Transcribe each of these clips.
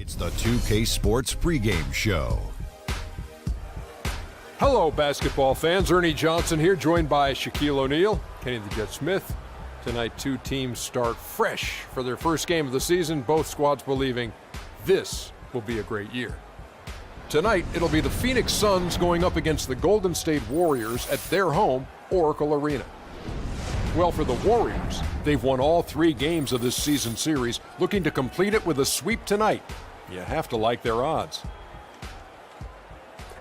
It's the 2K Sports pregame show. Hello, basketball fans. Ernie Johnson here, joined by Shaquille O'Neal, Kenny the Jet Smith. Tonight, two teams start fresh for their first game of the season, both squads believing this will be a great year. Tonight, it'll be the Phoenix Suns going up against the Golden State Warriors at their home, Oracle Arena. Well, for the Warriors, they've won all 3 games of this season series, looking to complete it with a sweep tonight. You have to like their odds.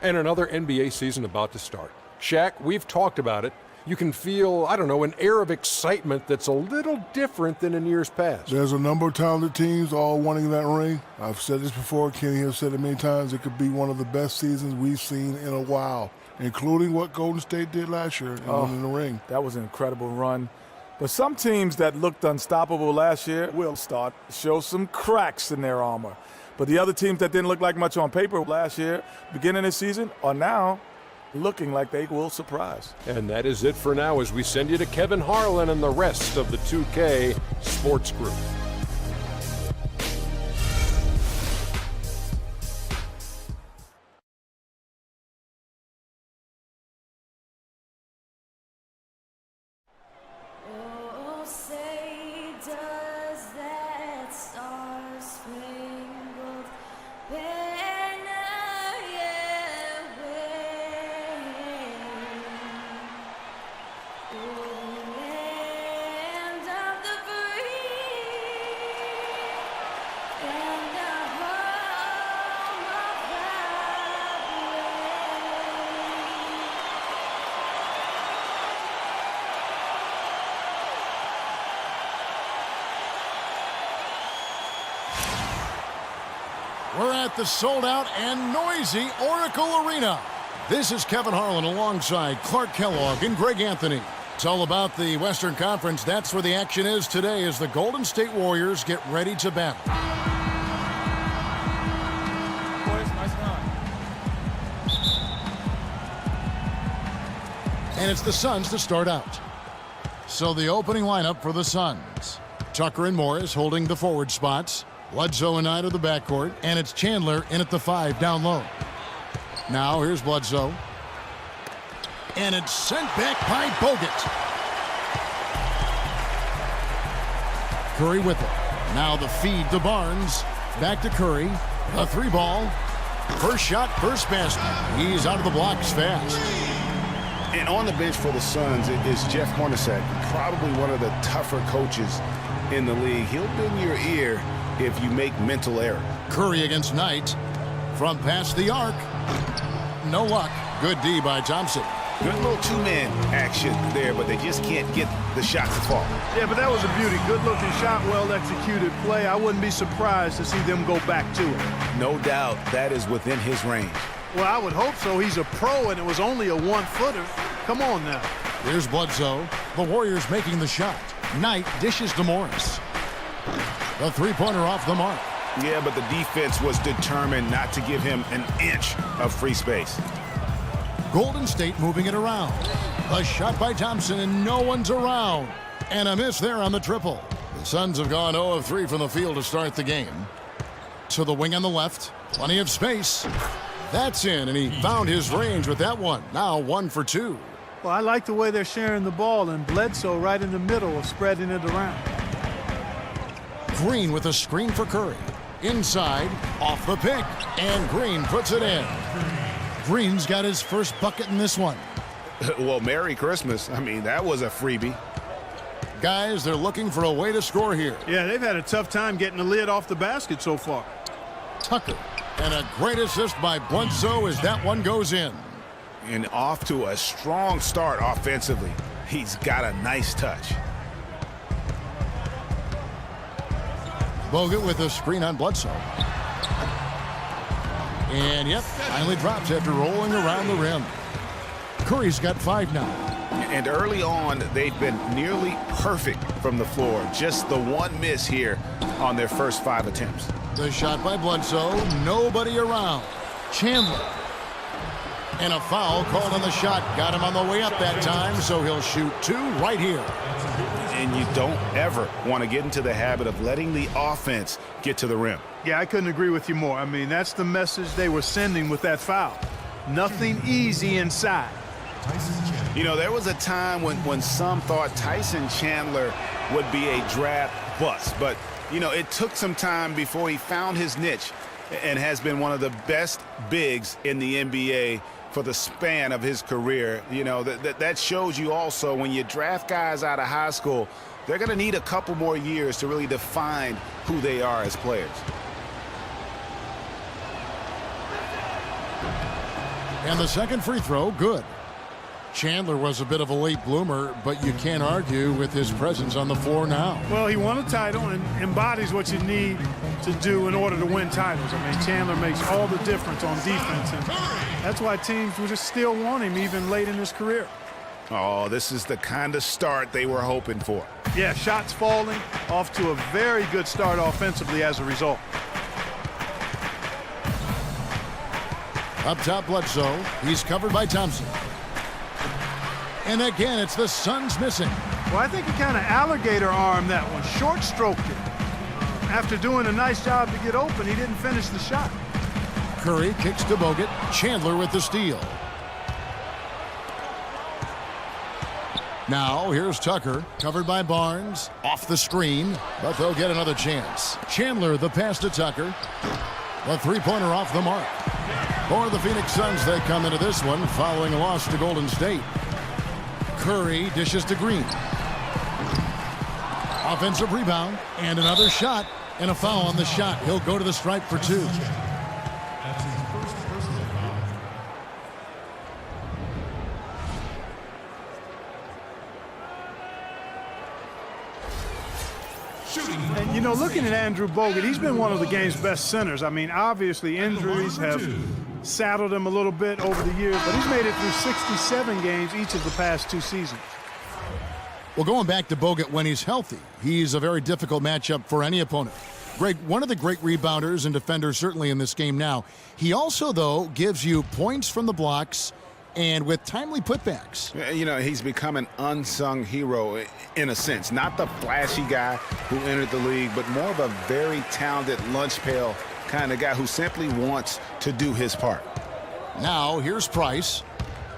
And another NBA season about to start. Shaq, we've talked about it. You can feel, an air of excitement that's a little different than in years past. There's a number of talented teams all wanting that ring. I've said this before, Kenny has said it many times, it could be one of the best seasons we've seen in a while, including what Golden State did last year in winning the ring. That was an incredible run. But some teams that looked unstoppable last year will start to show some cracks in their armor. But the other teams that didn't look like much on paper last year, beginning this season, are now looking like they will surprise. And that is it for now as we send you to Kevin Harlan and the rest of the 2K Sports Group. We're at the sold-out and noisy Oracle Arena. This is Kevin Harlan alongside Clark Kellogg and Greg Anthony. It's all about the Western Conference. That's where the action is today as the Golden State Warriors get ready to battle. Boys, nice run. And it's the Suns to start out. So the opening lineup for the Suns. Tucker and Morris holding the forward spots. Bledsoe and Knight of the backcourt, and it's Chandler in at the 5 down low. Now here's Bledsoe. And it's sent back by Bogut. Curry with it. Now the feed to Barnes. Back to Curry. A 3-ball. First shot, first basket. He's out of the blocks fast. And on the bench for the Suns is Jeff Hornacek, probably one of the tougher coaches in the league. He'll bend your ear if you make mental error. Curry against Knight. From past the arc. No luck. Good D by Thompson. Good little 2-man action there, but they just can't get the shot to fall. Yeah, but that was a beauty. Good-looking shot, well-executed play. I wouldn't be surprised to see them go back to it. No doubt that is within his range. Well, I would hope so. He's a pro, and it was only a 1-footer. Come on now. Here's Bledsoe. The Warriors making the shot. Knight dishes to Morris. The 3-pointer off the mark. Yeah, but the defense was determined not to give him an inch of free space. Golden State moving it around. A shot by Thompson, and no one's around. And a miss there on the triple. The Suns have gone 0 of 3 from the field to start the game. To the wing on the left. Plenty of space. That's in, and he found his range with that one. Now 1 for 2. Well, I like the way they're sharing the ball, and Bledsoe right in the middle of spreading it around. Green with a screen for Curry. Inside, off the pick, and Green puts it in. Green's got his first bucket in this one. Well, Merry Christmas. I mean, that was a freebie. Guys, they're looking for a way to score here. Yeah, they've had a tough time getting the lid off the basket so far. Tucker, and a great assist by Bledsoe as that one goes in. And off to a strong start offensively. He's got a nice touch. Bogut with a screen on Bledsoe. And yep, finally drops after rolling around the rim. Curry's got 5 now. And early on, they've been nearly perfect from the floor. Just the one miss here on their first 5 attempts. The shot by Bledsoe, nobody around. Chandler. And a foul called on the shot. Got him on the way up that time, so he'll shoot 2 right here. and you don't ever want to get into the habit of letting the offense get to the rim. Yeah, I couldn't agree with you more. I mean, that's the message they were sending with that foul. Nothing easy inside. You know, there was a time when some thought Tyson Chandler would be a draft bust, but, you know, it took some time before he found his niche and has been one of the best bigs in the NBA for the span of his career. You know, that shows you also when you draft guys out of high school, they're going to need a couple more years to really define who they are as players. And the second free throw, good. Chandler was a bit of a late bloomer, but you can't argue with his presence on the floor now. Well, he won a title and embodies what you need to do in order to win titles. I mean, Chandler makes all the difference on defense, and that's why teams would just still want him even late in his career. Oh, this is the kind of start they were hoping for. Yeah, shots falling, off to a very good start offensively as a result. Up top, Bledsoe. He's covered by Thompson. And again, it's the Suns missing. Well, I think he kind of alligator armed that one, short stroked it. After doing a nice job to get open, he didn't finish the shot. Curry kicks to Bogut. Chandler with the steal. Now, here's Tucker, covered by Barnes. Off the screen, but they'll get another chance. Chandler, the pass to Tucker. The three-pointer off the mark. For the Phoenix Suns, they come into this one following a loss to Golden State. Curry dishes to Green. Offensive rebound and another shot and a foul on the shot. He'll go to the stripe for two. And, you know, looking at Andrew Bogut, he's been one of the game's best centers. I mean, obviously injuries have saddled him a little bit over the years, but he's made it through 67 games each of the past 2 seasons. Well, going back to Bogut when he's healthy, he's a very difficult matchup for any opponent. One of the great rebounders and defenders certainly in this game now. He also, though, gives you points from the blocks and with timely putbacks. You know, he's become an unsung hero in a sense. Not the flashy guy who entered the league, but more of a very talented lunch pail kind of guy who simply wants to do his part. Now, here's Price.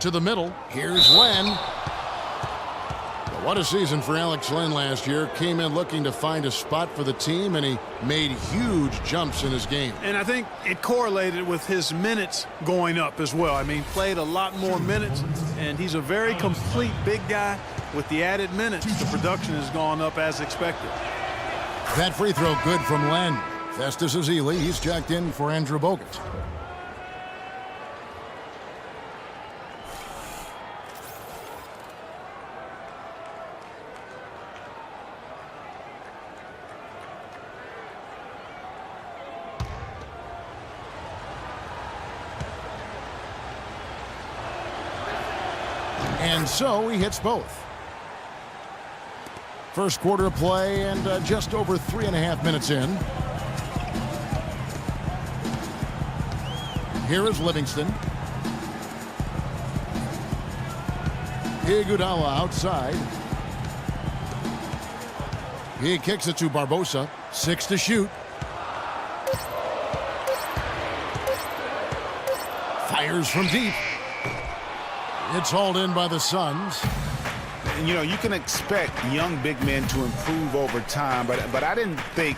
To the middle, here's Len. Well, what a season for Alex Len last year. Came in looking to find a spot for the team, and he made huge jumps in his game. And I think it correlated with his minutes going up as well. I mean, played a lot more minutes, and he's a very complete big guy. With the added minutes, the production has gone up as expected. That free throw good from Len. Festus Ezeli, he's checked in for Andrew Bogut. And so he hits both. First quarter of play and just over 3.5 minutes in. Here is Livingston. Iguodala outside. He kicks it to Barbosa. 6 to shoot. Fires from deep. It's hauled in by the Suns. You know, you can expect young big men to improve over time, but I didn't think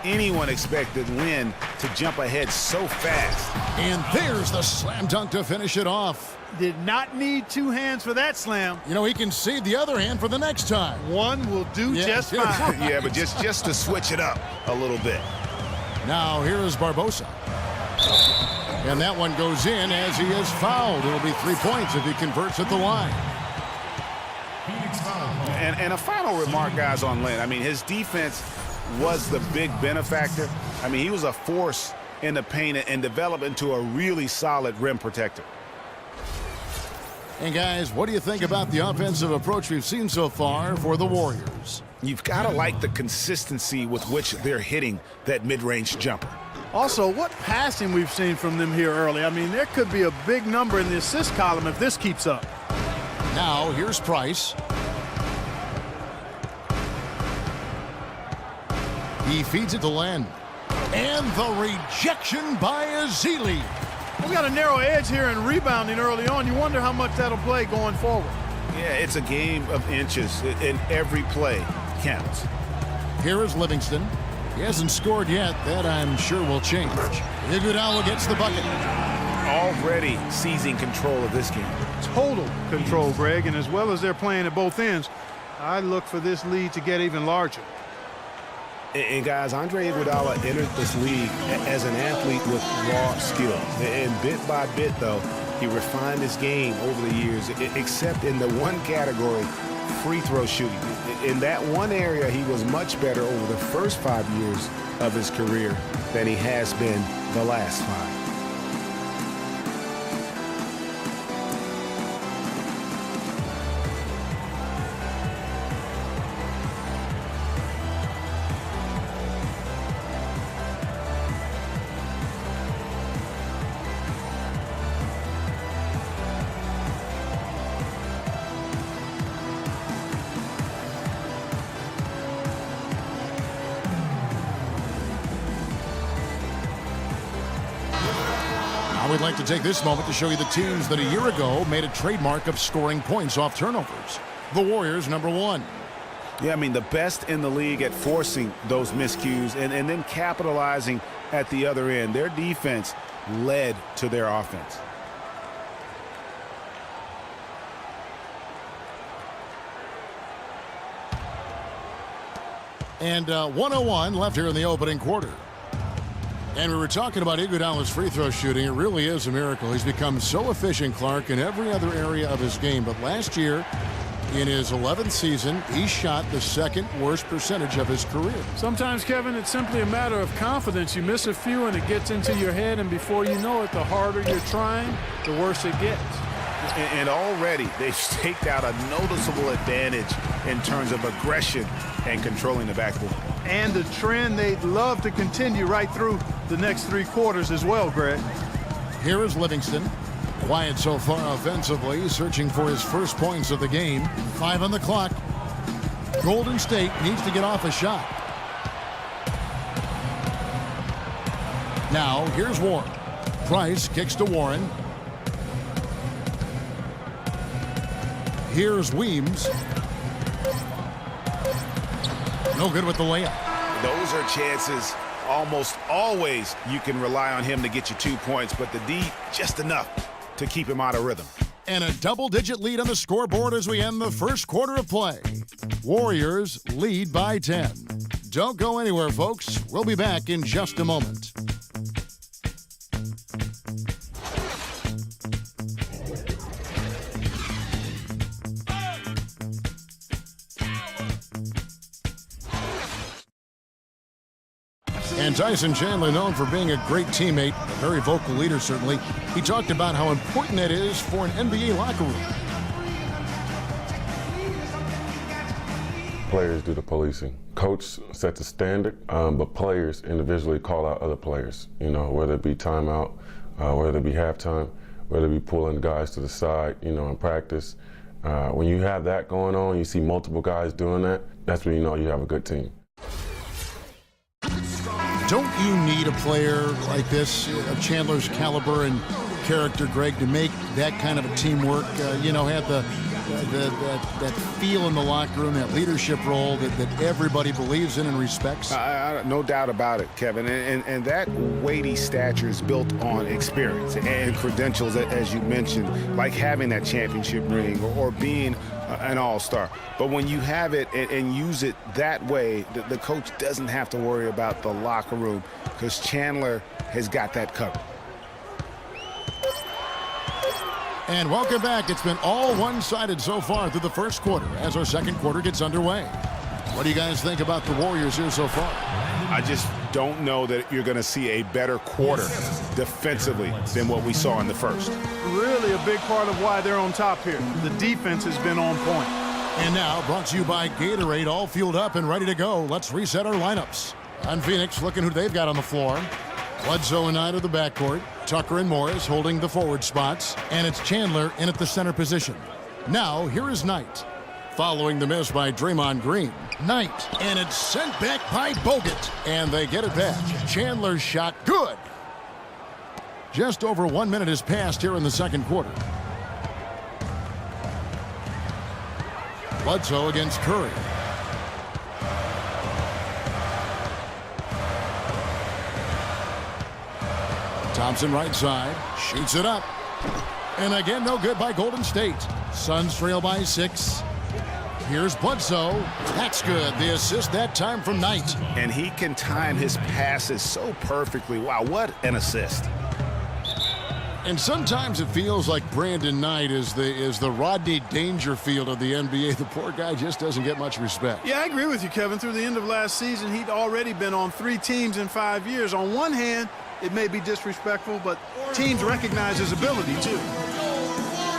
anyone expected Lynn to jump ahead so fast. And there's the slam dunk to finish it off. Did not need 2 hands for that slam. You know, he can save the other hand for the next time. One will do just fine. Yeah, but just to switch it up a little bit. Now here is Barbosa. And that one goes in as he is fouled. It'll be 3 points if he converts at the line. And a final remark, guys, on Lynn. I mean, his defense was the big benefactor. I mean, he was a force in the paint and developed into a really solid rim protector. And guys, what do you think about the offensive approach we've seen so far for the Warriors? You've got to like the consistency with which they're hitting that mid-range jumper. Also, what passing we've seen from them here early. I mean, there could be a big number in the assist column if this keeps up. Now, here's Price. He feeds it to Len. And the rejection by Azili. We got a narrow edge here in rebounding early on. You wonder how much that'll play going forward. Yeah, it's a game of inches, and every play counts. Here is Livingston. He hasn't scored yet. That, I'm sure, will change. Iguodala gets the bucket. Already seizing control of this game. Total control, Greg, and as well as they're playing at both ends, I look for this lead to get even larger. And guys, Andre Iguodala entered this league as an athlete with raw skill. And bit by bit, though, he refined his game over the years, except in the one category, free throw shooting. In that one area, he was much better over the first 5 years of his career than he has been the last 5. We'd like to take this moment to show you the teams that a year ago made a trademark of scoring points off turnovers. The Warriors, number 1. Yeah, I mean, the best in the league at forcing those miscues and then capitalizing at the other end. Their defense led to their offense. And 101 left here in the opening quarter. And we were talking about Iguodala's free throw shooting. It really is a miracle. He's become so efficient, Clark, in every other area of his game. But last year, in his 11th season, he shot the second worst percentage of his career. Sometimes, Kevin, it's simply a matter of confidence. You miss a few and it gets into your head, and before you know it, the harder you're trying, the worse it gets. And already they've staked out a noticeable advantage in terms of aggression and controlling the backcourt. And the trend they'd love to continue right through the next 3 quarters as well, Greg. Here is Livingston. Quiet so far offensively, searching for his first points of the game. 5 on the clock. Golden State needs to get off a shot. Now, here's Warren. Price kicks to Warren. Here's Weems. No good with the layup. Those are chances almost always you can rely on him to get you 2 points, but the D just enough to keep him out of rhythm. And a double-digit lead on the scoreboard as we end the first quarter of play. Warriors lead by 10. Don't go anywhere, folks. We'll be back in just a moment. And Tyson Chandler, known for being a great teammate, a very vocal leader certainly, he talked about how important that is for an NBA locker room. Players do the policing. Coach sets the standard, but players individually call out other players, you know, whether it be timeout, whether it be halftime, whether it be pulling guys to the side, you know, in practice. When you have that going on, you see multiple guys doing that, that's when you know you have a good team. Don't you need a player like this, of Chandler's caliber and character, Greg, to make that kind of a teamwork, you know, have that feel in the locker room, that leadership role that everybody believes in and respects? No doubt about it, Kevin. And that weighty stature is built on experience and credentials, as you mentioned, like having that championship ring or being an all-star. But when you have it and use it that way, the coach doesn't have to worry about the locker room because Chandler has got that covered. And welcome back. It's been all one-sided so far through the first quarter as our second quarter gets underway. What do you guys think about the Warriors here so far? I just don't know that you're going to see a better quarter defensively than what we saw in the first. Really a big part of why they're on top here. The defense has been on point. And now, brought to you by Gatorade, all fueled up and ready to go. Let's reset our lineups. On Phoenix, looking who they've got on the floor. Bledsoe and Knight of the backcourt. Tucker and Morris holding the forward spots. And it's Chandler in at the center position. Now, here is Knight. following the miss by Draymond Green. Knight, and it's sent back by Bogut. And they get it back. Chandler's shot, good. Just over 1 minute has passed here in the second quarter. Bledsoe against Curry. Thompson right side, shoots it up. And again, no good by Golden State. Suns trail by 6. Here's Bledsoe. That's good. The assist that time from Knight. And he can time his passes so perfectly. Wow, what an assist. And sometimes it feels like Brandon Knight is the Rodney Dangerfield of the NBA. The poor guy just doesn't get much respect. Yeah, I agree with you, Kevin. Through the end of last season, he'd already been on 3 teams in 5 years. On one hand, it may be disrespectful, but teams recognize his ability, too.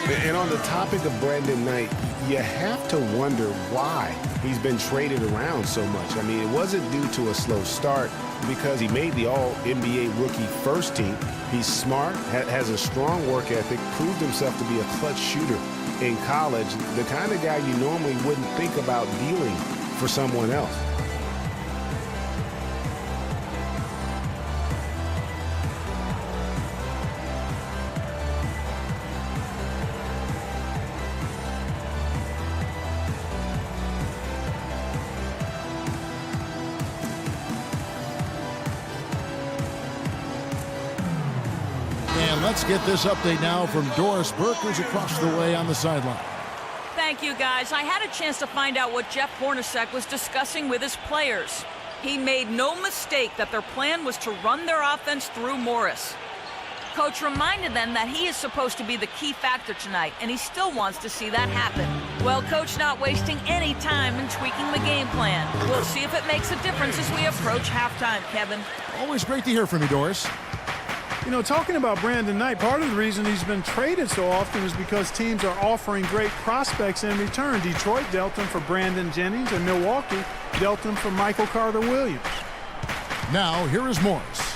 And on the topic of Brandon Knight, you have to wonder why he's been traded around so much. I mean, it wasn't due to a slow start because he made the All-NBA rookie first team. He's smart, has a strong work ethic, proved himself to be a clutch shooter in college, the kind of guy you normally wouldn't think about dealing for someone else. Let's get this update now from Doris Burke, who's across the way on the sideline. Thank you, guys. I had a chance to find out what Jeff Hornacek was discussing with his players. He made no mistake that their plan was to run their offense through Morris. Coach reminded them that he is supposed to be the key factor tonight, and he still wants to see that happen. Well, Coach not wasting any time in tweaking the game plan. We'll see if it makes a difference as we approach halftime, Kevin. Always great to hear from you, Doris. You know, talking about Brandon Knight, part of the reason he's been traded so often is because teams are offering great prospects in return. Detroit dealt him for Brandon Jennings, and Milwaukee dealt him for Michael Carter-Williams. Now, here is Morris.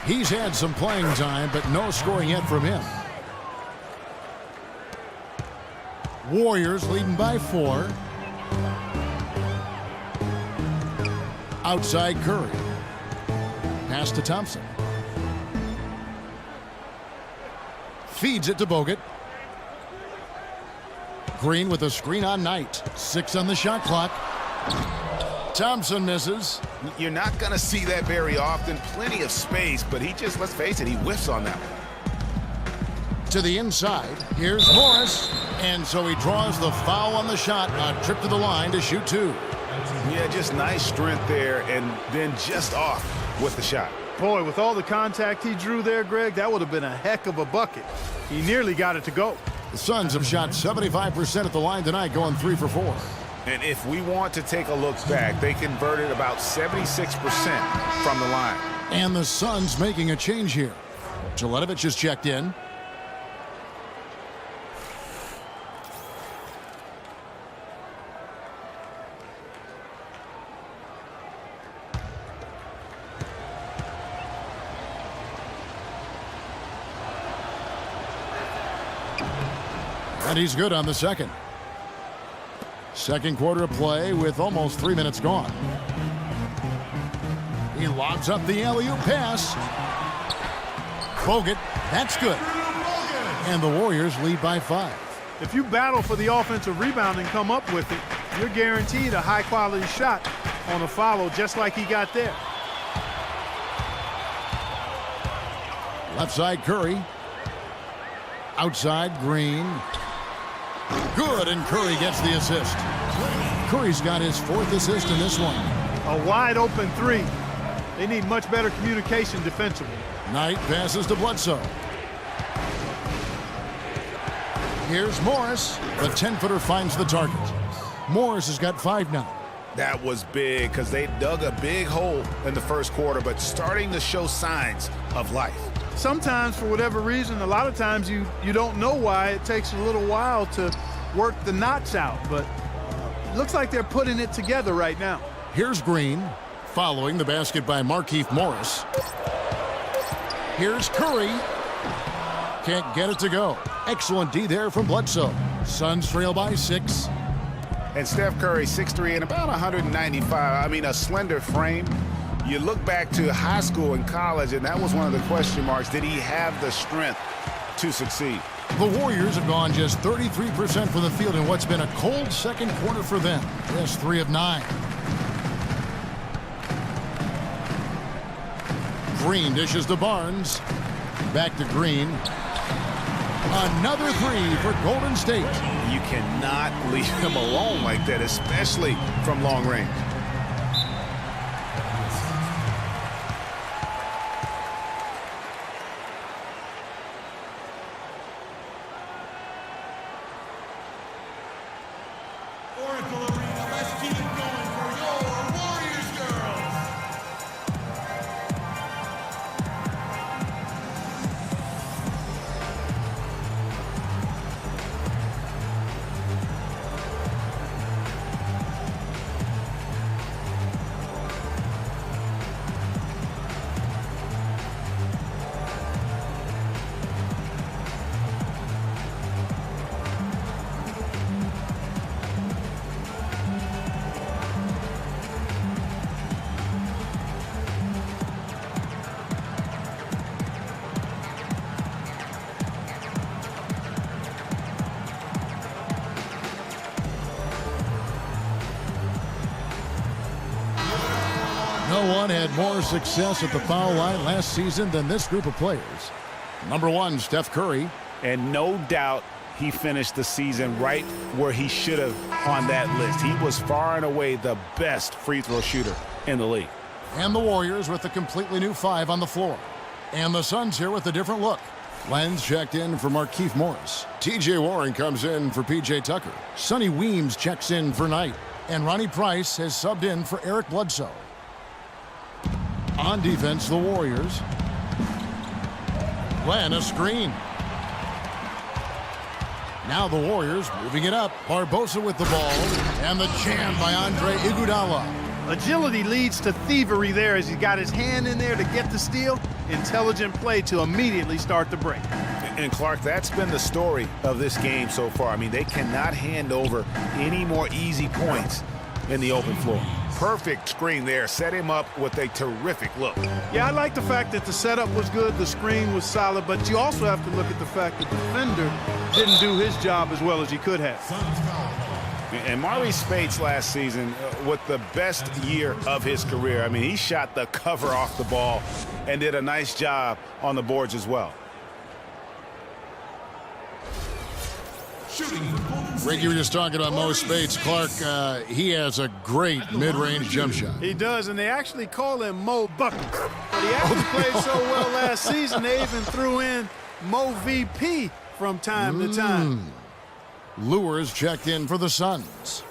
He's had some playing time, but no scoring yet from him. Warriors leading by 4. Outside Curry. Pass to Thompson. Feeds it to Bogut. Green with a screen on Knight. 6 on the shot clock. Thompson misses. You're not going to see that very often. Plenty of space, but he just, let's face it, he whiffs on that one. To the inside. Here's Morris. And so he draws the foul on the shot. A trip to the line to shoot 2. Yeah, just nice strength there, and then just off with the shot. Boy, with all the contact he drew there, Greg, that would have been a heck of a bucket. He nearly got it to go. The Suns have shot 75% at the line tonight, going 3 for 4. And if we want to take a look back, they converted about 76% from the line. And the Suns making a change here. Jeletovic is checked in. And he's good on the second. Second quarter of play with almost 3 minutes gone. He lobs up the alley-oop pass. Bogut, that's good. And the Warriors lead by 5. If you battle for the offensive rebound and come up with it, you're guaranteed a high-quality shot on a follow just like he got there. Left side Curry. Outside Green. Good, and Curry gets the assist. Curry's got his 4th assist in this one. A wide-open 3. They need much better communication defensively. Knight passes to Bledsoe. Here's Morris. The 10-footer finds the target. Morris has got 5 now. That was big because they dug a big hole in the first quarter, but starting to show signs of life. Sometimes, for whatever reason, a lot of times you don't know why. It takes a little while to work the knots out, but it looks like they're putting it together right now. Here's Green, following the basket by Markieff Morris. Here's Curry. Can't get it to go. Excellent D there from Bledsoe. Suns trail by 6. And Steph Curry, 6'3" and about 195. I mean, a slender frame. You look back to high school and college, and that was one of the question marks. Did he have the strength to succeed? The Warriors have gone just 33% from the field in what's been a cold second quarter for them. Just 3 of 9. Green dishes to Barnes. Back to Green. Another 3 for Golden State. You cannot leave him alone like that, especially from long range. No one had more success at the foul line last season than this group of players. Number 1, Steph Curry. And no doubt he finished the season right where he should have on that list. He was far and away the best free throw shooter in the league. And the Warriors with a completely new 5 on the floor. And the Suns here with a different look. Lenz checked in for Markieff Morris. T.J. Warren comes in for P.J. Tucker. Sonny Weems checks in for Knight. And Ronnie Price has subbed in for Eric Bledsoe. On defense, the Warriors. Glenn, a screen. Now the Warriors moving it up. Barbosa with the ball. And the jam by Andre Iguodala. Agility leads to thievery there as he got his hand in there to get the steal. Intelligent play to immediately start the break. And Clark, that's been the story of this game so far. I mean, they cannot hand over any more easy points in the open floor. Perfect screen there. Set him up with a terrific look. Yeah, I like the fact that the setup was good, the screen was solid, but you also have to look at the fact that the defender didn't do his job as well as he could have. And Maurice Spates last season with the best year of his career. I mean, he shot the cover off the ball and did a nice job on the boards as well. Rick, you were just talking about Mo Spates. Clark, he has a great mid-range jump shot. He does, and they actually call him Mo Buckets. But he actually played so well last season, they even threw in Mo VP from time to time. Lures checked in for the Suns.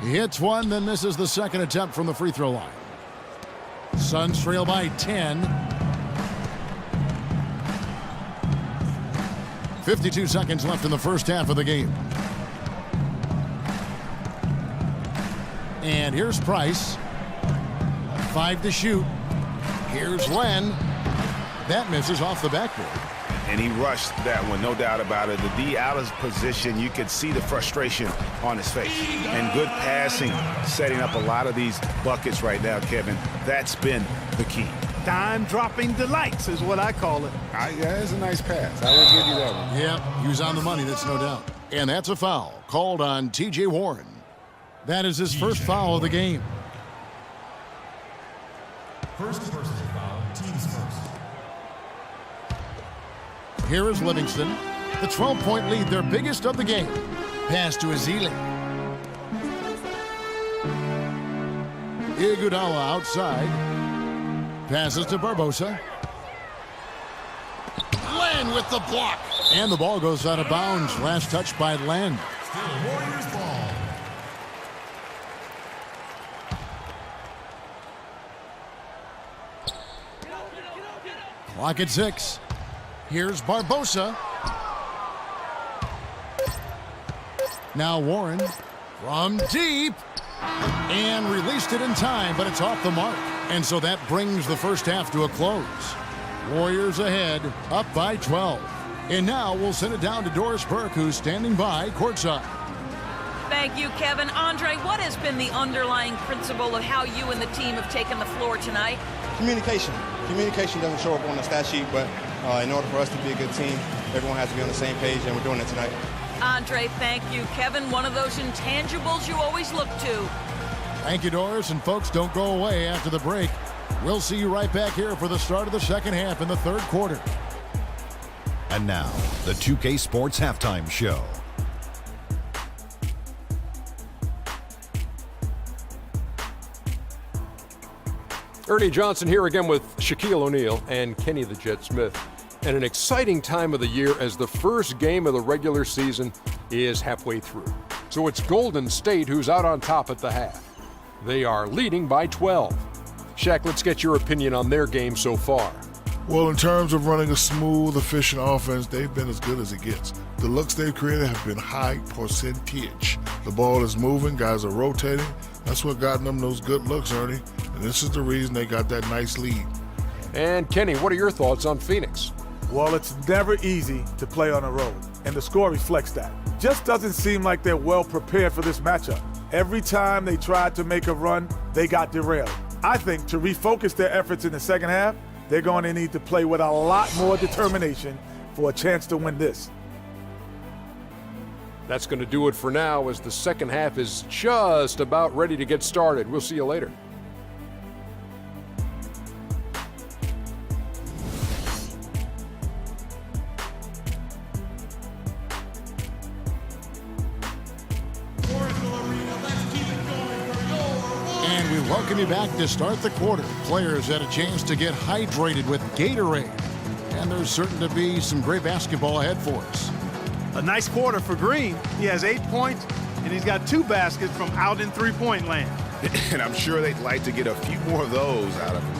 He hits one, then misses the second attempt from the free throw line. Suns trail by 10. 52 seconds left in the first half of the game. And here's Price. 5 to shoot. Here's Len. That misses off the backboard. And he rushed that one, no doubt about it. The D out of position, you could see the frustration on his face. And good passing, setting up a lot of these buckets right now, Kevin. That's been the key. Dime-dropping delights is what I call it. Yeah, it's a nice pass. I will give you that one. Yep, he was on the money, that's no doubt. And that's a foul called on T.J. Warren. That is his first foul of the game. First personal foul, team's first. Here is Livingston. The 12-point lead, their biggest of the game. Pass to Ezeli. Iguodala outside. Passes to Barbosa. Len with the block. And the ball goes out of bounds. Last touch by Len. Still Warriors ball. Clock at 6. Here's Barbosa. Now Warren from deep. And released it in time, but it's off the mark. And so that brings the first half to a close. Warriors ahead, up by 12. And now we'll send it down to Doris Burke, who's standing by courtside. Thank you, Kevin. Andre, what has been the underlying principle of how you and the team have taken the floor tonight? Communication. Communication doesn't show up on the stat sheet, but in order for us to be a good team, everyone has to be on the same page, and we're doing it tonight. Andre, thank you. Kevin, one of those intangibles you always look to. Thank you, Doris. And folks, don't go away after the break. We'll see you right back here for the start of the second half in the third quarter. And now, the 2K Sports Halftime Show. Ernie Johnson here again with Shaquille O'Neal and Kenny the Jet Smith. And an exciting time of the year as the first game of the regular season is halfway through. So it's Golden State who's out on top at the half. They are leading by 12. Shaq, let's get your opinion on their game so far. Well, in terms of running a smooth, efficient offense, they've been as good as it gets. The looks they've created have been high percentage. The ball is moving, guys are rotating. That's what got them those good looks, Ernie. And this is the reason they got that nice lead. And Kenny, what are your thoughts on Phoenix? Well, it's never easy to play on the road, and the score reflects that. Just doesn't seem like they're well prepared for this matchup. Every time they tried to make a run, they got derailed. I think to refocus their efforts in the second half, they're going to need to play with a lot more determination for a chance to win this. That's going to do it for now as the second half is just about ready to get started. We'll see you later. And we welcome you back to start the quarter. Players had a chance to get hydrated with Gatorade. And there's certain to be some great basketball ahead for us. A nice quarter for Green. He has 8 points, and he's got 2 baskets from out in three-point land. And I'm sure they'd like to get a few more of those out of him.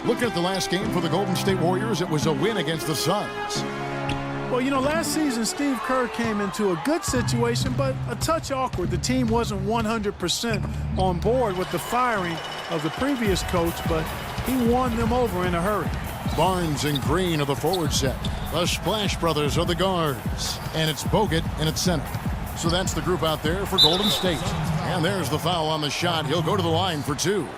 Looking at the last game for the Golden State Warriors, it was a win against the Suns. Well, you know, last season, Steve Kerr came into a good situation, but a touch awkward. The team wasn't 100% on board with the firing of the previous coach, but he won them over in a hurry. Barnes and Green are the forward set. The Splash Brothers are the guards. And it's Bogut in its center. So that's the group out there for Golden State. And there's the foul on the shot. He'll go to the line for 2.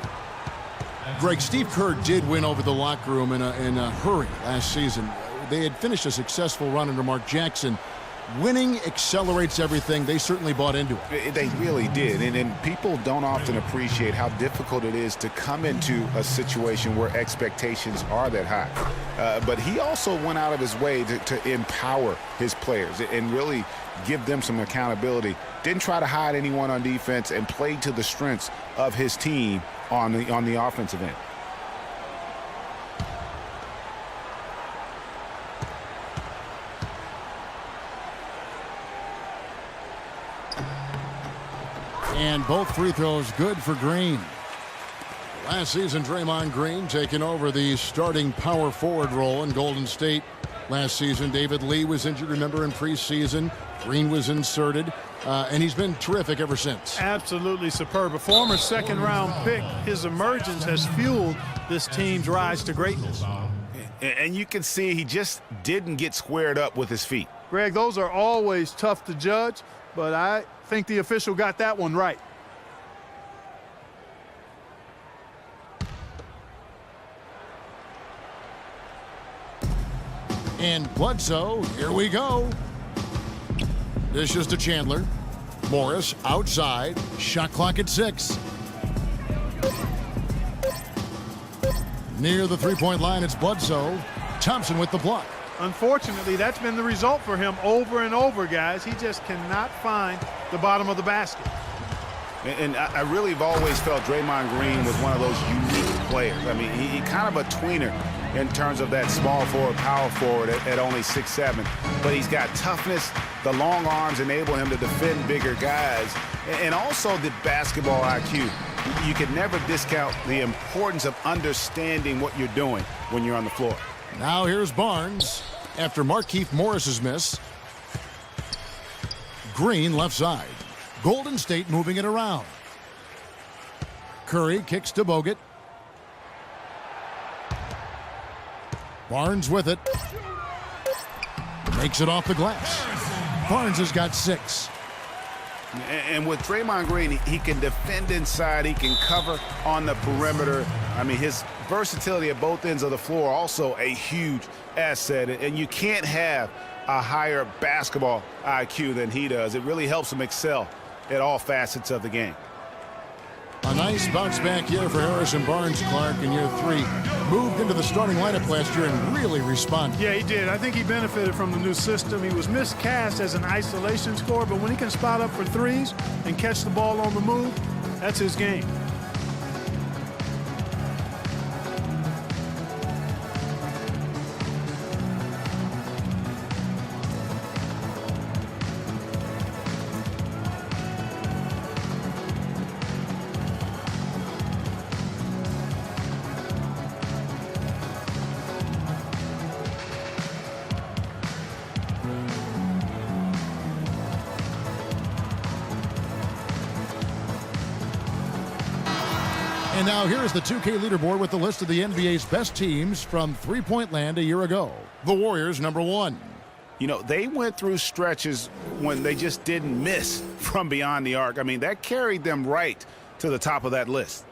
Greg, Steve Kerr did win over the locker room in a hurry last season. They had finished a successful run under Mark Jackson. Winning accelerates everything. They certainly bought into it. They really did. And people don't often appreciate how difficult it is to come into a situation where expectations are that high. But he also went out of his way to empower his players and really give them some accountability. Didn't try to hide anyone on defense and played to the strengths of his team on the offensive end. And both free throws good for Green. Last season, Draymond Green taking over the starting power forward role in Golden State. Last season, David Lee was injured, remember, in preseason. Green was inserted, and he's been terrific ever since. Absolutely superb. A former second-round pick, his emergence has fueled this team's rise to greatness. And you can see he just didn't get squared up with his feet. Greg, those are always tough to judge, but I think the official got that one right. And Bledsoe, here we go. Dishes to Chandler. Morris outside. Shot clock at 6. Near the three-point line, it's Bledsoe. Thompson with the block. Unfortunately, that's been the result for him over and over, guys. He just cannot find the bottom of the basket. And I really have always felt Draymond Green was one of those unique players. I mean, he kind of a tweener in terms of that small forward, power forward at only 6'7". But he's got toughness. The long arms enable him to defend bigger guys. And also the basketball IQ. You can never discount the importance of understanding what you're doing when you're on the floor. Now here's Barnes after Markieff Morris's miss. Green left side. Golden State moving it around. Curry kicks to Bogut. Barnes with it. Makes it off the glass. Barnes has got 6. And with Draymond Green, he can defend inside. He can cover on the perimeter. I mean, his versatility at both ends of the floor also a huge asset. And you can't have a higher basketball IQ than he does. It really helps him excel at all facets of the game. A nice bounce back year for Harrison Barnes, Clark, in year 3. Moved into the starting lineup last year and really responded. Yeah, he did. I think he benefited from the new system. He was miscast as an isolation scorer, but when he can spot up for threes and catch the ball on the move, that's his game. And now here's the 2K leaderboard with the list of the NBA's best teams from three-point land a year ago. The Warriors, number 1. You know, they went through stretches when they just didn't miss from beyond the arc. I mean, that carried them right to the top of that list.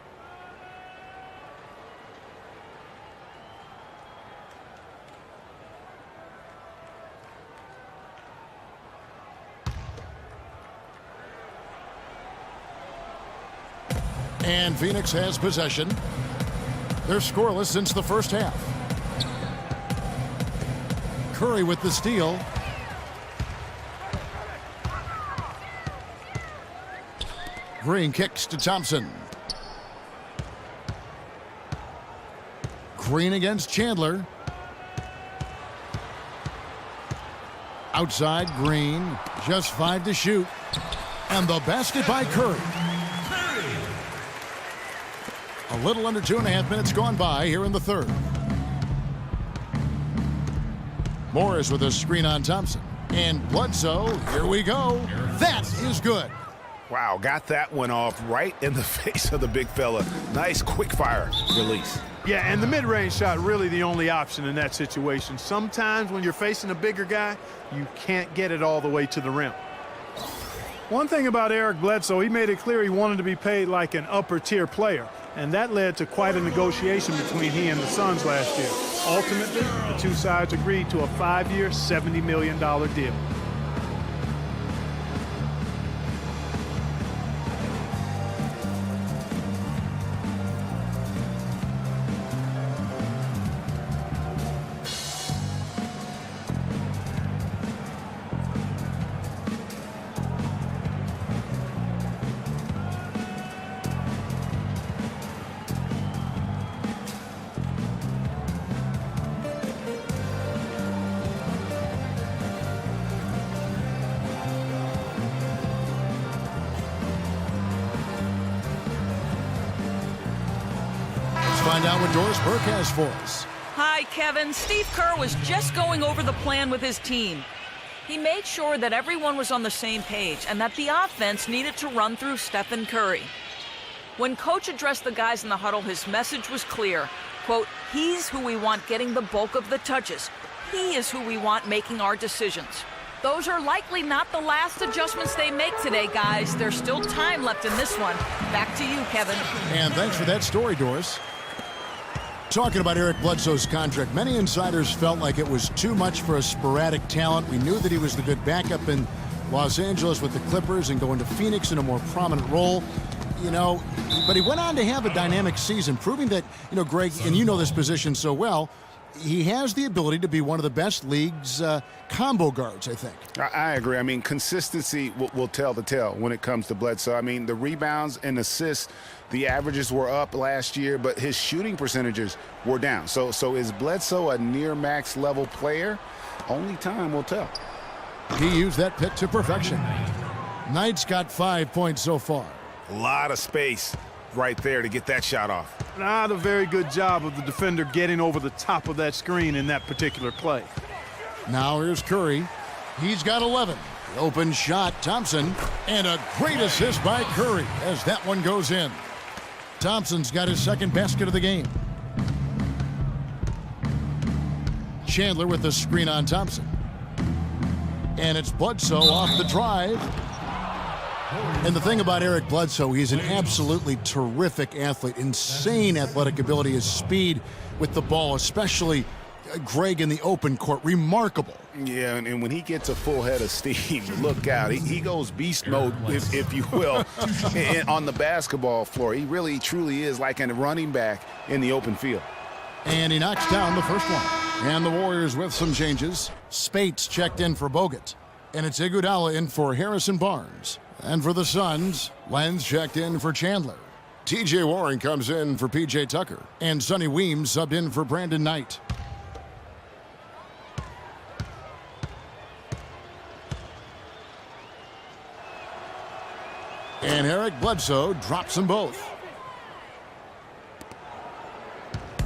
And Phoenix has possession. They're scoreless since the first half. Curry with the steal. Green kicks to Thompson. Green against Chandler. Outside, Green. Just 5 to shoot. And the basket by Curry. A little under 2.5 minutes gone by here in the third. Morris with a screen on Thompson. And Bledsoe, here we go. That is good. Wow, got that one off right in the face of the big fella. Nice quick fire release. Yeah, and the mid-range shot really the only option in that situation. Sometimes when you're facing a bigger guy, you can't get it all the way to the rim. One thing about Eric Bledsoe, he made it clear he wanted to be paid like an upper-tier player. And that led to quite a negotiation between he and the Suns last year. Ultimately, the two sides agreed to a 5-year, $70 million deal. Find out what Doris Burke has for us. Hi, Kevin. Steve Kerr was just going over the plan with his team. He made sure that everyone was on the same page and that the offense needed to run through Stephen Curry. When Coach addressed the guys in the huddle, his message was clear. Quote, he's who we want getting the bulk of the touches. He is who we want making our decisions. Those are likely not the last adjustments they make today, guys. There's still time left in this one. Back to you, Kevin. And thanks for that story, Doris. Talking about Eric Bledsoe's contract, many insiders felt like it was too much for a sporadic talent. We knew that he was the good backup in Los Angeles with the Clippers and going to Phoenix in a more prominent role. You know, but he went on to have a dynamic season, proving that, you know, Greg, and you know this position so well, he has the ability to be one of the best league's combo guards, I think. I agree. I mean, consistency will tell the tale when it comes to Bledsoe. I mean, the rebounds and assists, the averages were up last year, but his shooting percentages were down. So is Bledsoe a near max level player? Only time will tell. He used that pick to perfection. Knight's got 5 points so far. A lot of space right there to get that shot off. Not a very good job of the defender getting over the top of that screen in that particular play. Now here's Curry. He's got 11. Open shot, Thompson. And a great assist by Curry as that one goes in. Thompson's got his second basket of the game. Chandler with the screen on Thompson. And it's Bledsoe off the drive. And the thing about Eric Bledsoe, he's an absolutely terrific athlete. Insane athletic ability, his speed with the ball, especially Greg in the open court. Remarkable. Yeah, and when he gets a full head of steam, look out. He goes beast mode, if you will, on the basketball floor. He really, truly is like a running back in the open field. And he knocks down the first one. And the Warriors with some changes. Spates checked in for Bogut. And it's Iguodala in for Harrison Barnes. And for the Suns, Lenz checked in for Chandler. T.J. Warren comes in for P.J. Tucker. And Sonny Weems subbed in for Brandon Knight. And Eric Bledsoe drops them both.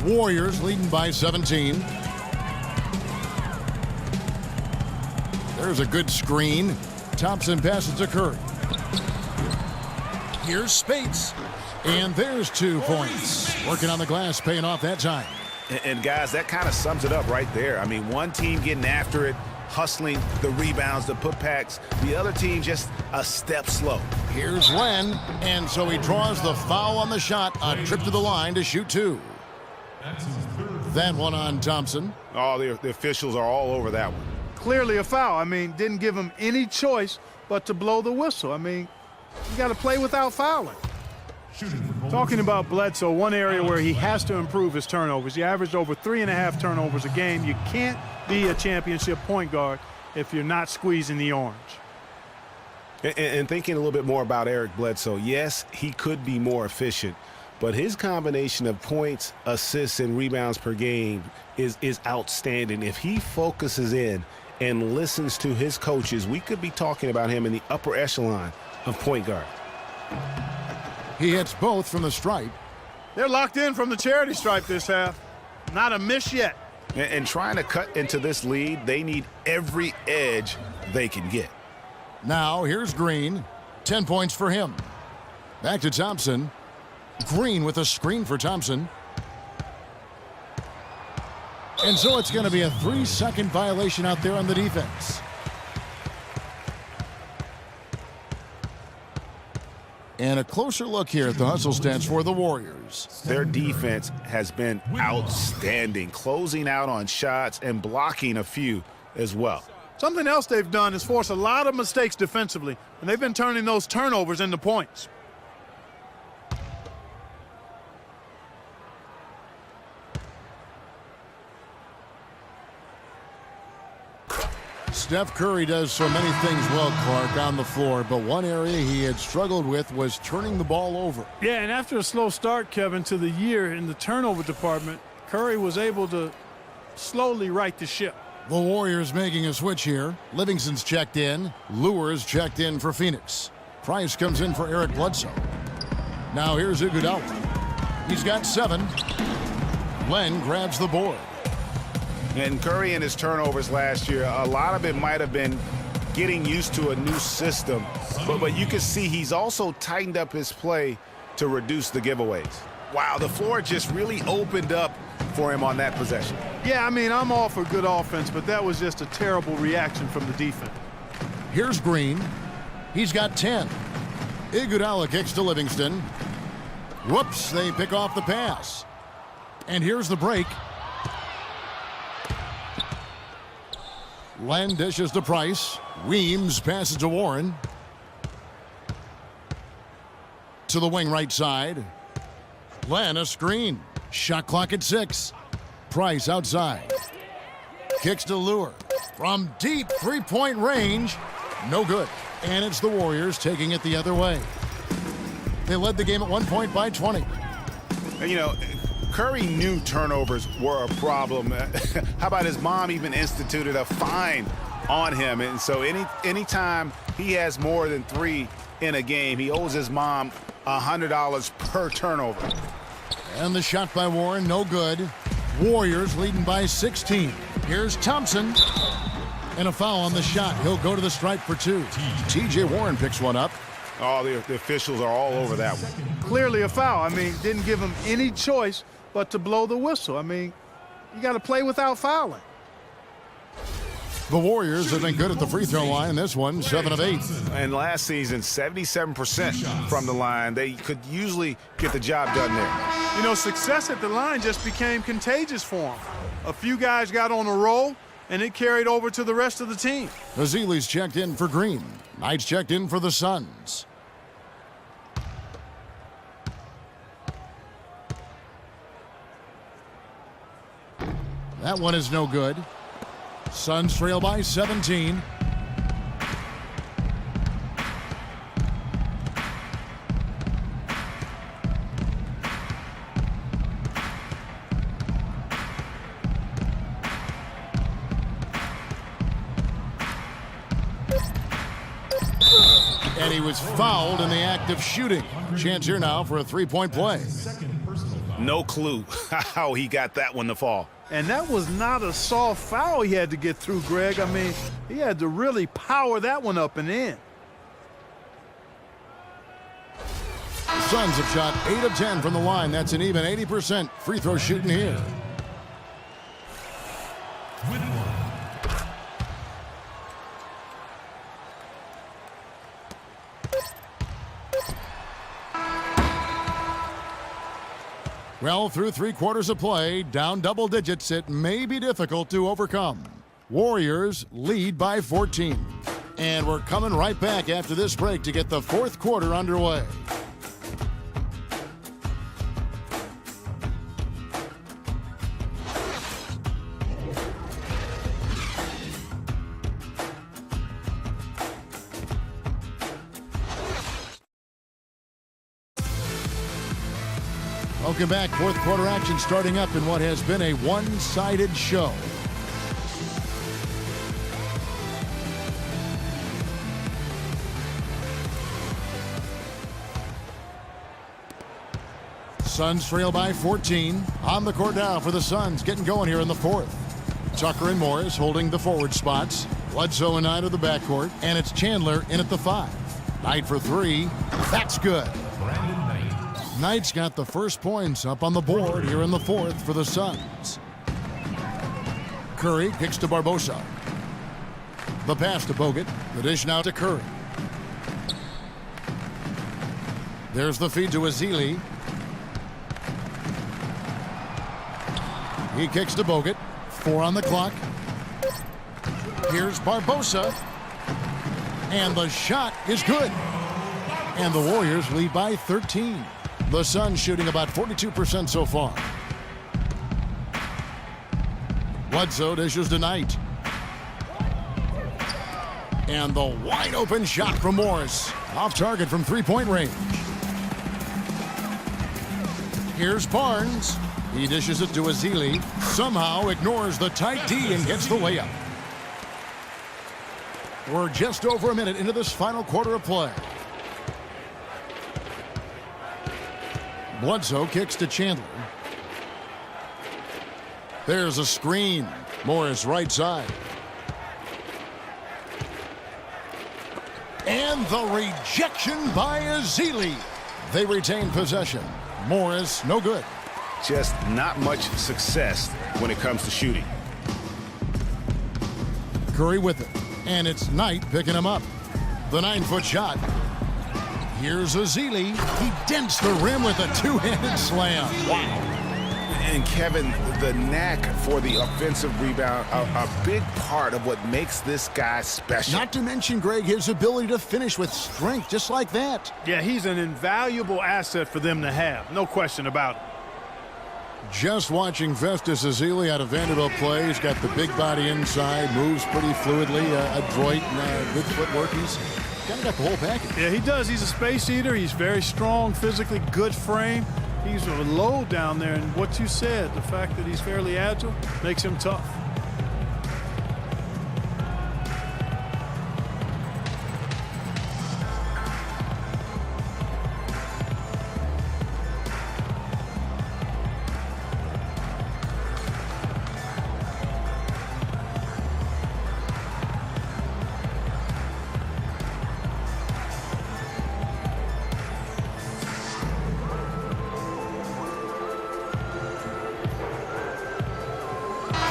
Warriors leading by 17. There's a good screen. Thompson passes to Curry. Here's Spates. And there's 2 points. Working on the glass, paying off that time. And guys, that kind of sums it up right there. I mean, one team getting after it, hustling the rebounds, the putbacks. The other team just a step slow. Here's Len. And so he draws the foul on the shot. A trip to the line to shoot 2. That one on Thompson. Oh, the officials are all over that one. Clearly a foul. I mean, didn't give him any choice but to blow the whistle. I mean, you got to play without fouling. Talking about Bledsoe, one area where he has to improve his turnovers. He averaged over 3.5 turnovers a game. You can't be a championship point guard if you're not squeezing the orange. And thinking a little bit more about Eric Bledsoe, yes, he could be more efficient, but his combination of points, assists, and rebounds per game is outstanding. If he focuses in and listens to his coaches, we could be talking about him in the upper echelon of point guard. He hits both from the stripe. They're locked in from the charity stripe this half. Not a miss yet. And trying to cut into this lead, they need every edge they can get. Now here's Green. 10 points for him. Back to Thompson. Green with a screen for Thompson. And so it's going to be a 3-second violation out there on the defense. And a closer look here at the hustle stats for the Warriors. Their defense has been outstanding, closing out on shots and blocking a few as well. Something else they've done is force a lot of mistakes defensively, and they've been turning those turnovers into points. Steph Curry does so many things well, Clark, on the floor, but one area he had struggled with was turning the ball over. Yeah, and after a slow start, Kevin, to the year in the turnover department, Curry was able to slowly right the ship. The Warriors making a switch here. Livingston's checked in. Lewis checked in for Phoenix. Price comes in for Eric Bledsoe. Now here's Iguodala. He's got 7. Len grabs the board. And Curry and his turnovers last year, a lot of it might have been getting used to a new system. But you can see he's also tightened up his play to reduce the giveaways. Wow, the floor just really opened up for him on that possession. Yeah, I mean, I'm all for good offense, but that was just a terrible reaction from the defense. Here's Green. He's got 10. Iguodala kicks to Livingston. Whoops, they pick off the pass. And here's the break. Len dishes to Price. Weems passes to Warren. To the wing right side. Len a screen. Shot clock at 6. Price outside. Kicks to Lure. From deep three-point range. No good. And it's the Warriors taking it the other way. They led the game at 1 point by 20. You know, Curry knew turnovers were a problem. How about his mom even instituted a fine on him? And so anytime he has more than 3 in a game, he owes his mom $100 per turnover. And the shot by Warren, no good. Warriors leading by 16. Here's Thompson. And a foul on the shot. He'll go to the stripe for 2. T.J. Warren picks one up. Oh, the officials are all over that one. Clearly a foul. I mean, didn't give him any choice but to blow the whistle. I mean, you got to play without fouling. The Warriors have been good at the free throw line. This one, 7 of 8. And last season, 77% from the line. They could usually get the job done there. You know, success at the line just became contagious for him. A few guys got on a roll, and it carried over to the rest of the team. Ezeli's checked in for Green. Knight's checked in for the Suns. That one is no good. Suns trail by 17. And he was fouled in the act of shooting. Chance here now for a three-point play. No clue how he got that one to fall. And that was not a soft foul he had to get through, Greg. I mean, he had to really power that one up and in. The Suns have shot 8 of 10 from the line. That's an even 80% free throw shooting here. Well, through 3 quarters of play, down double digits, it may be difficult to overcome. Warriors lead by 14. And we're coming right back after this break to get the 4th quarter underway. Welcome back. 4th quarter action starting up in what has been a one-sided show. Suns trail by 14. On the court now for the Suns, getting going here in the 4th. Tucker and Morris holding the forward spots. Bledsoe and Knight of the backcourt, and it's Chandler in at the 5. Knight for 3. That's good. Knight's got the first points up on the board here in the 4th for the Suns. Curry kicks to Barbosa. The pass to Bogut. The dish now to Curry. There's the feed to Ezeli. He kicks to Bogut. 4 on the clock. Here's Barbosa. And the shot is good. And the Warriors lead by 13. The Suns shooting about 42% so far. Bledsoe dishes to Knight. And the wide open shot from Morris. Off target from three-point range. Here's Barnes. He dishes it to Ezeli. Somehow ignores the tight D and gets the layup. We're just over a minute into this final quarter of play. Bledsoe kicks to Chandler. There's a screen. Morris right side. And the rejection by Ezeli. They retain possession. Morris, no good. Just not much success when it comes to shooting. Curry with it. And it's Knight picking him up. The 9-foot shot. Here's Ezeli. He dents the rim with a two-handed slam. Wow. And Kevin, the knack for the offensive rebound, a big part of what makes this guy special. Not to mention, Greg, his ability to finish with strength just like that. Yeah, he's an invaluable asset for them to have. No question about it. Just watching Festus Ezeli out of Vanderbilt play. He's got the big body inside, moves pretty fluidly, adroit, and good footwork. He's kind of got the whole package. Yeah, he does. He's a space eater. He's very strong, physically good frame. He's a low down there, and what you said, the fact that he's fairly agile, makes him tough.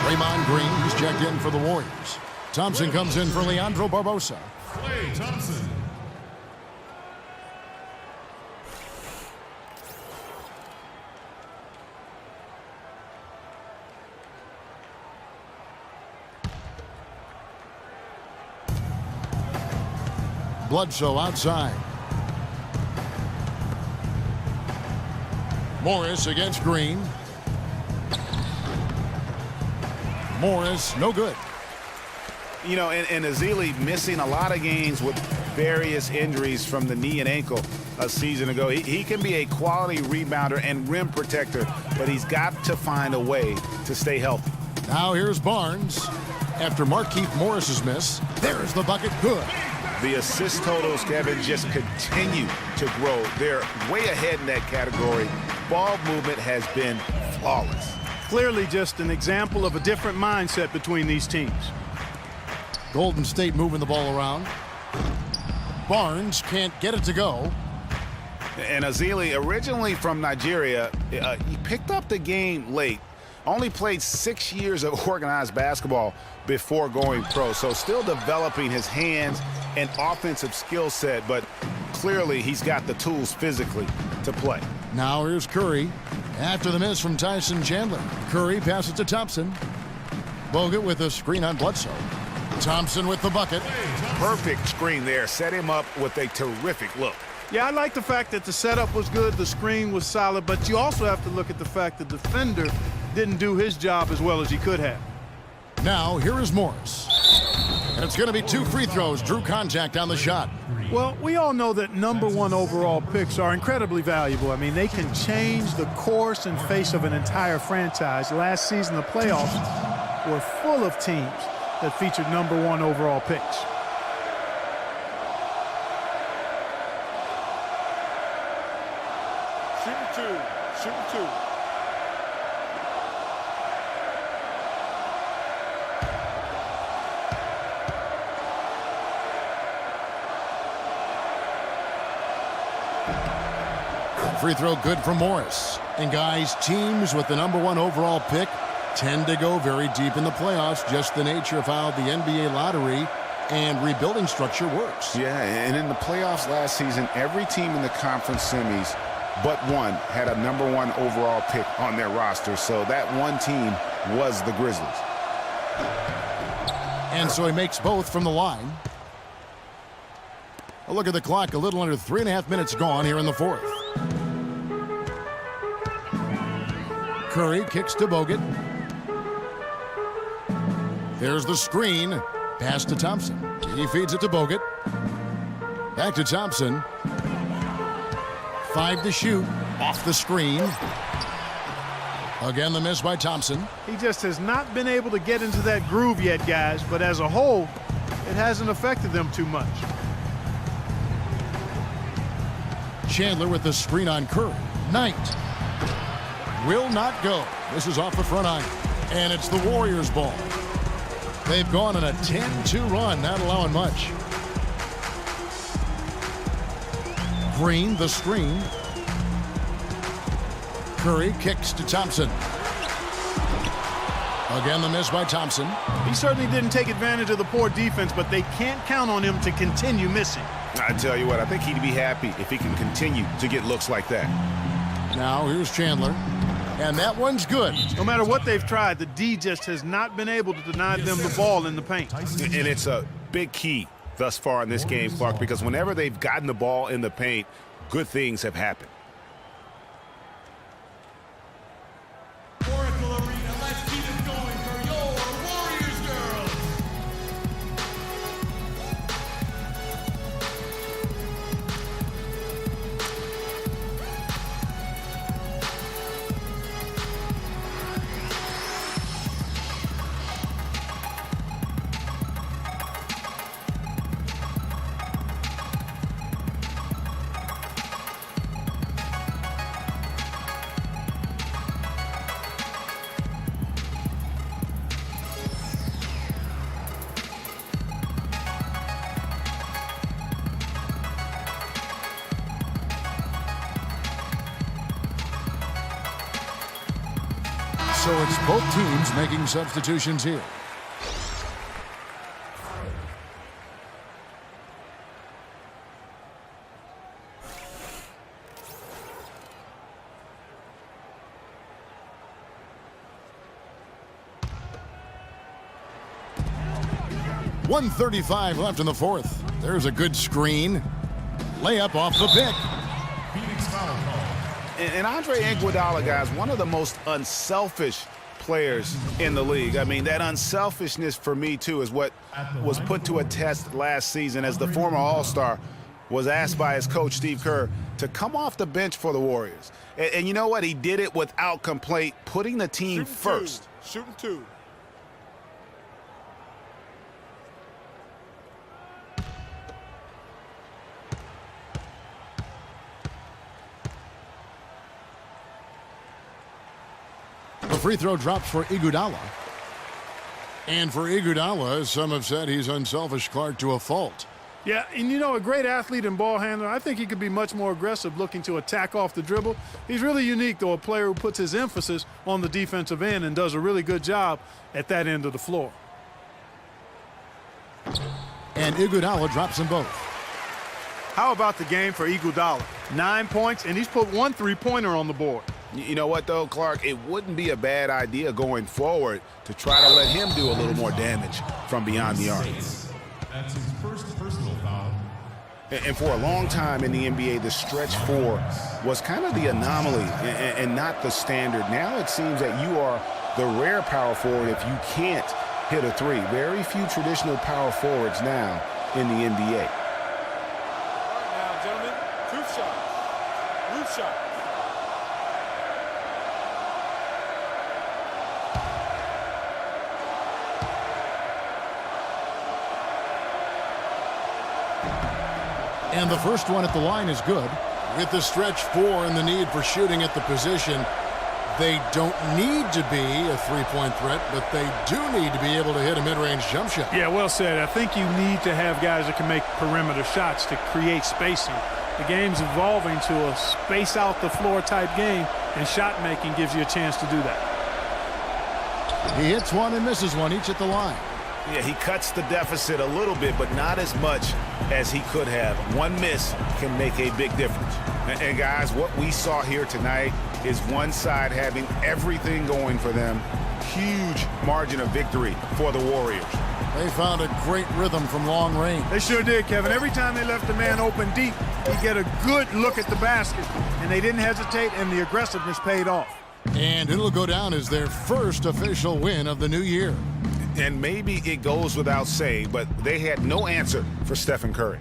Draymond Green, who's checked in for the Warriors. Thompson comes in for Leandro Barbosa. Klay Thompson. Bledsoe outside. Morris against Green. Morris, no good. You know, and Ezeli missing a lot of games with various injuries from the knee and ankle a season ago. He can be a quality rebounder and rim protector, but he's got to find a way to stay healthy. Now here's Barnes. After Markieff Morris's miss, there's the bucket, good. The assist totals, Kevin, just continue to grow. They're way ahead in that category. Ball movement has been flawless. Clearly just an example of a different mindset between these teams. Golden State moving the ball around. Barnes can't get it to go. And Ezeli, originally from Nigeria, he picked up the game late. Only played 6 years of organized basketball before going pro. So still developing his hands and offensive skill set, but clearly he's got the tools physically to play. Now here's Curry. After the miss from Tyson Chandler, Curry passes to Thompson. Bogut with a screen on Bledsoe. Thompson with the bucket. Perfect screen there. Set him up with a terrific look. Yeah, I like the fact that the setup was good, the screen was solid, but you also have to look at the fact that the defender didn't do his job as well as he could have. Now here is Morris. And it's going to be 2 free throws. Drew contact on the shot. Well, we all know that #1 overall picks are incredibly valuable. I mean, they can change the course and face of an entire franchise. Last season, the playoffs were full of teams that featured #1 overall picks. Shooting two. Free throw good for Morris. And guys, teams with the #1 overall pick tend to go very deep in the playoffs. Just the nature of how the NBA lottery and rebuilding structure works. Yeah, and in the playoffs last season, every team in the conference semis but one had a #1 overall pick on their roster. So that one team was the Grizzlies. And so he makes both from the line. A look at the clock, a little under 3.5 minutes gone here in the fourth. Curry kicks to Bogut. There's the screen. Pass to Thompson. He feeds it to Bogut. Back to Thompson. 5 to shoot. Off the screen. Again, the miss by Thompson. He just has not been able to get into that groove yet, guys, but as a whole, it hasn't affected them too much. Chandler with the screen on Curry. Knight will not go. This is off the front iron. And it's the Warriors' ball. They've gone on a 10-2 run, not allowing much. Green, the screen. Curry kicks to Thompson. Again, the miss by Thompson. He certainly didn't take advantage of the poor defense, but they can't count on him to continue missing. I tell you what, I think he'd be happy if he can continue to get looks like that. Now here's Chandler. And that one's good. No matter what they've tried, the D just has not been able to deny them the ball in the paint. And it's a big key thus far in this game, Clark, because whenever they've gotten the ball in the paint, good things have happened. Oracle Arena, let's keep it going for your Warriors girls. So it's both teams making substitutions here. .135 left in the fourth. There's a good screen. Layup off the pick. Phoenix foul call. And Andre Iguodala, guys, one of the most unselfish players in the league. I mean, that unselfishness for me, too, is what was put to a test last season as the former All-Star was asked by his coach, Steve Kerr, to come off the bench for the Warriors. And you know what? He did it without complaint, putting the team first. Shooting two. The free throw drops for Iguodala. And for Iguodala, some have said he's unselfish, Clark, to a fault. Yeah, and you know, a great athlete and ball handler, I think he could be much more aggressive looking to attack off the dribble. He's really unique, though, a player who puts his emphasis on the defensive end and does a really good job at that end of the floor. And Iguodala drops them both. How about the game for Iguodala? 9 points, and he's put one three-pointer on the board. You know what, though, Clark? It wouldn't be a bad idea going forward to try to let him do a little more damage from beyond the arc. That's his first personal foul. And for a long time in the NBA, the stretch four was kind of the anomaly and not the standard. Now it seems that you are the rare power forward if you can't hit a three. Very few traditional power forwards now in the NBA. All right now, gentlemen, two shots. Roof shot. And the first one at the line is good. With the stretch four and the need for shooting at the position, they don't need to be a three-point threat, but they do need to be able to hit a mid-range jump shot. Yeah, well said. I think you need to have guys that can make perimeter shots to create spacing. The game's evolving to a space-out-the-floor type game, and shot making gives you a chance to do that. He hits one and misses one, each at the line. Yeah, he cuts the deficit a little bit, but not as much as he could have. One miss can make a big difference. And guys, what we saw here tonight is one side having everything going for them. Huge margin of victory for the Warriors. They found a great rhythm from long range. They sure did, Kevin. Every time they left the man open deep, you get a good look at the basket. And they didn't hesitate, and the aggressiveness paid off. And it'll go down as their first official win of the new year. And maybe it goes without saying, but they had no answer for Stephen Curry.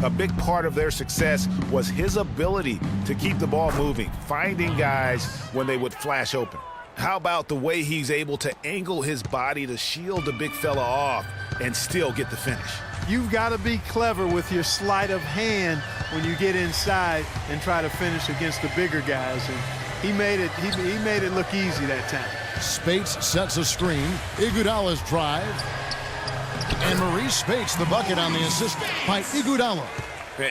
A big part of their success was his ability to keep the ball moving, finding guys when they would flash open. How about the way he's able to angle his body to shield the big fella off and still get the finish? You've got to be clever with your sleight of hand when you get inside and try to finish against the bigger guys. And he made it look easy that time. Spates sets a screen. Iguodala's drive. And Maurice Spates the bucket on the assist by Iguodala.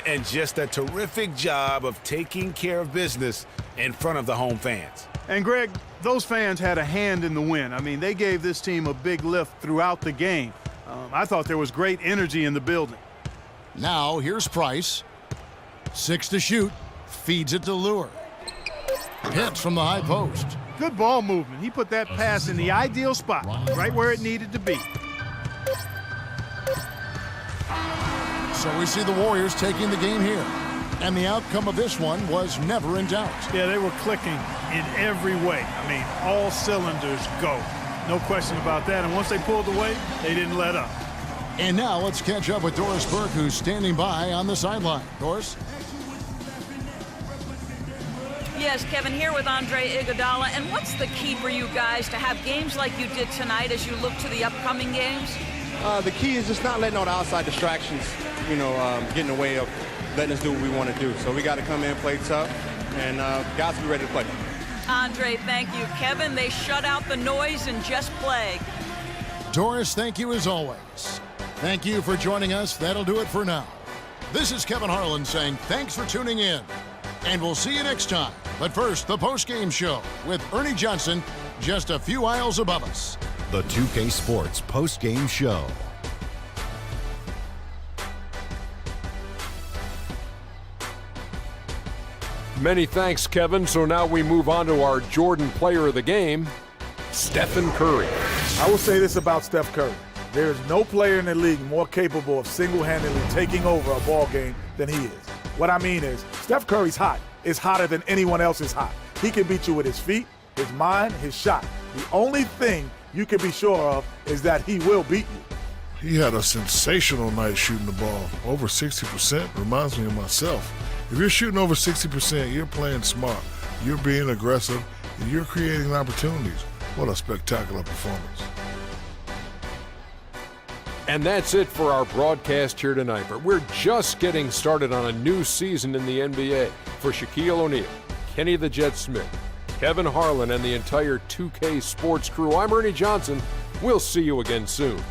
And just a terrific job of taking care of business in front of the home fans. And Greg, those fans had a hand in the win. I mean, they gave this team a big lift throughout the game. I thought there was great energy in the building. Now here's Price. 6 to shoot. Feeds it to Lure. Hits from the high post. Good ball movement. He put that pass in the ideal spot, right where it needed to be. So we see the Warriors taking the game here. And the outcome of this one was never in doubt. Yeah, they were clicking in every way. I mean, all cylinders go. No question about that. And once they pulled away, they didn't let up. And now let's catch up with Doris Burke, who's standing by on the sideline. Doris? Yes, Kevin, here with Andre Iguodala. And what's the key for you guys to have games like you did tonight as you look to the upcoming games? The key is just not letting all the outside distractions, get in the way of letting us do what we want to do. So we got to come in, play tough, and guys be ready to play. Andre, thank you. Kevin, they shut out the noise and just play. Doris, thank you as always. Thank you for joining us. That'll do it for now. This is Kevin Harlan saying thanks for tuning in. And we'll see you next time. But first, the post-game show with Ernie Johnson just a few aisles above us. The 2K Sports post-game show. Many thanks, Kevin. So now we move on to our Jordan player of the game, Stephen Curry. I will say this about Steph Curry. There is no player in the league more capable of single-handedly taking over a ball game than he is. What I mean is, Steph Curry's hot. Is hotter than anyone else is hot. He can beat you with his feet, his mind, his shot. The only thing you can be sure of is that he will beat you. He had a sensational night shooting the ball. Over 60% reminds me of myself. If you're shooting over 60%, you're playing smart. You're being aggressive, and you're creating opportunities. What a spectacular performance. And that's it for our broadcast here tonight. But we're just getting started on a new season in the NBA. For Shaquille O'Neal, Kenny the Jet Smith, Kevin Harlan, and the entire 2K Sports crew, I'm Ernie Johnson. We'll see you again soon.